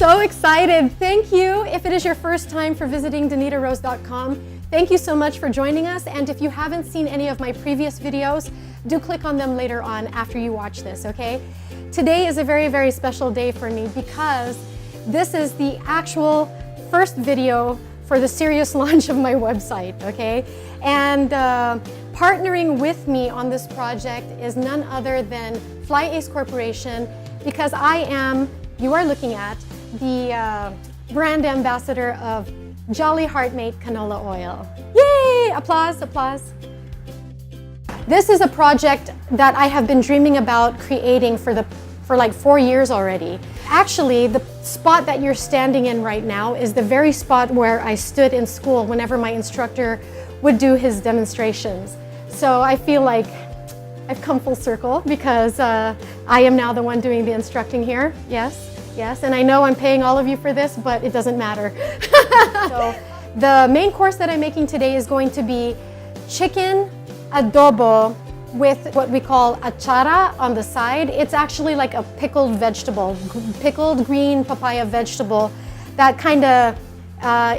so excited. Thank you. If it is your first time for visiting DonitaRose.com, thank you so much for joining us. And if you haven't seen any of my previous videos, do click on them later on after you watch this, okay? Today is a very, very special day for me because this is the actual first video for the serious launch of my website, okay? And partnering with me on this project is none other than Fly Ace Corporation, because I am, you are looking at, the brand ambassador of Jolly Heartmate Canola Oil. Yay! Applause, applause. This is a project that I have been dreaming about creating for like 4 years already. Actually, the spot that you're standing in right now is the very spot where I stood in school whenever my instructor would do his demonstrations. So I feel like I've come full circle because I am now the one doing the instructing here. Yes, yes, and I know I'm paying all of you for this, but it doesn't matter. So the main course that I'm making today is going to be chicken adobo with what we call achara on the side. It's actually like a pickled vegetable, pickled green papaya vegetable that kind of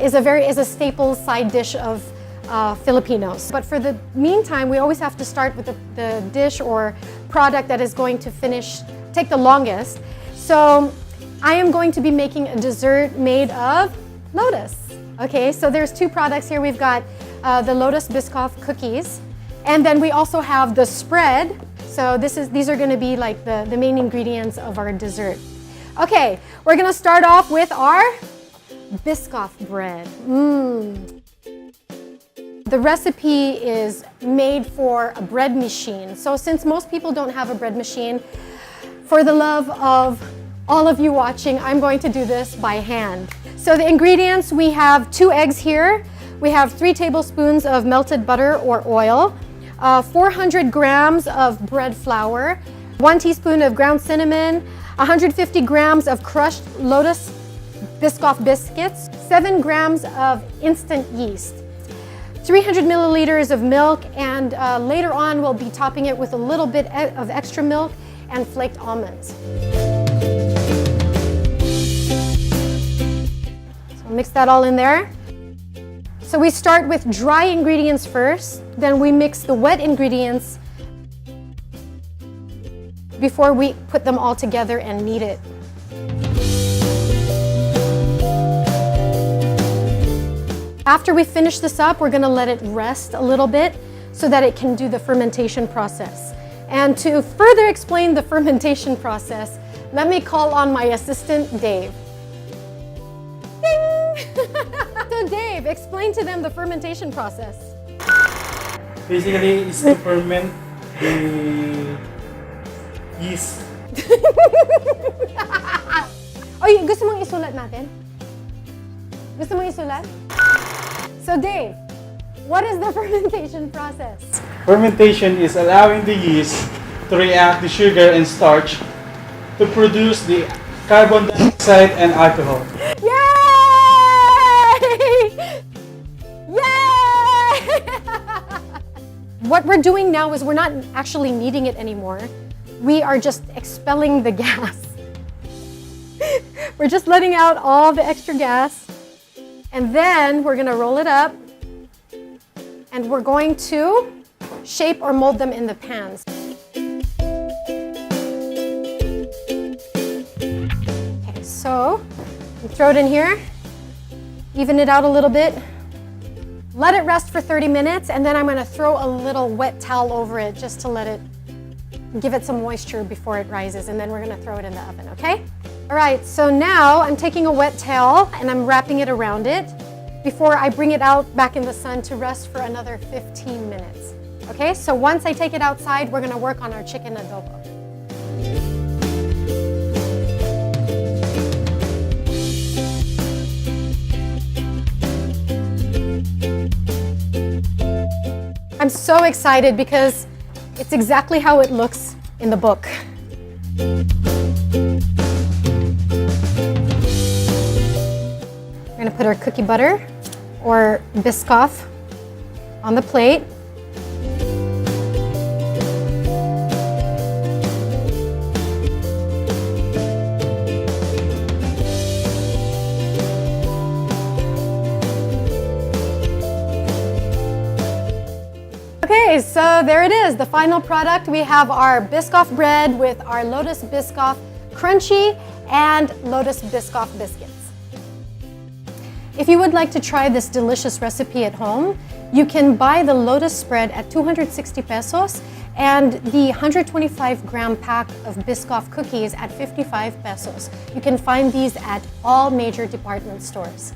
is a staple side dish of Filipinos. But for the meantime, we always have to start with the dish or product that is going to take the longest. So I am going to be making a dessert made of lotus. Okay, so there's two products here. We've got the Lotus Biscoff cookies, and then we also have the spread. So these are going to be like the main ingredients of our dessert. Okay, we're going to start off with our Biscoff bread. The recipe is made for a bread machine. So since most people don't have a bread machine, for the love of all of you watching, I'm going to do this by hand. So the ingredients, we have 2 eggs here. We have 3 tablespoons of melted butter or oil, 400 grams of bread flour, 1 teaspoon of ground cinnamon, 150 grams of crushed Lotus Biscoff biscuits, 7 grams of instant yeast, 300 milliliters of milk, and later on we'll be topping it with a little bit of extra milk and flaked almonds. So mix that all in there. So we start with dry ingredients first, then we mix the wet ingredients before we put them all together and knead it. After we finish this up, we're gonna let it rest a little bit so that it can do the fermentation process. And to further explain the fermentation process, let me call on my assistant, Dave. Ding! So Dave, explain to them the fermentation process. Basically, it's to ferment the yeast. Oy, gusto mong isulat natin? Gusto mong isulat? So Dave, what is the fermentation process? Fermentation is allowing the yeast to react with sugar and starch to produce the carbon dioxide and alcohol. Yay! Yay! What we're doing now is we're not actually kneading it anymore. We are just expelling the gas. We're just letting out all the extra gas. And then we're going to roll it up. And we're going to shape or mold them in the pans. Okay, so throw it in here. Even it out a little bit. Let it rest for 30 minutes, and then I'm going to throw a little wet towel over it just to let it give it some moisture before it rises, and then we're going to throw it in the oven, okay? All right, so now I'm taking a wet towel and I'm wrapping it around it before I bring it out back in the sun to rest for another 15 minutes. Okay, so once I take it outside, we're going to work on our chicken adobo. I'm so excited because it's exactly how it looks in the book. We're going to put our cookie butter or Biscoff on the plate. So there it is, the final product. We have our Biscoff bread with our Lotus Biscoff Crunchy and Lotus Biscoff biscuits. If you would like to try this delicious recipe at home, you can buy the Lotus spread at 260 pesos and the 125-gram pack of Biscoff cookies at 55 pesos. You can find these at all major department stores.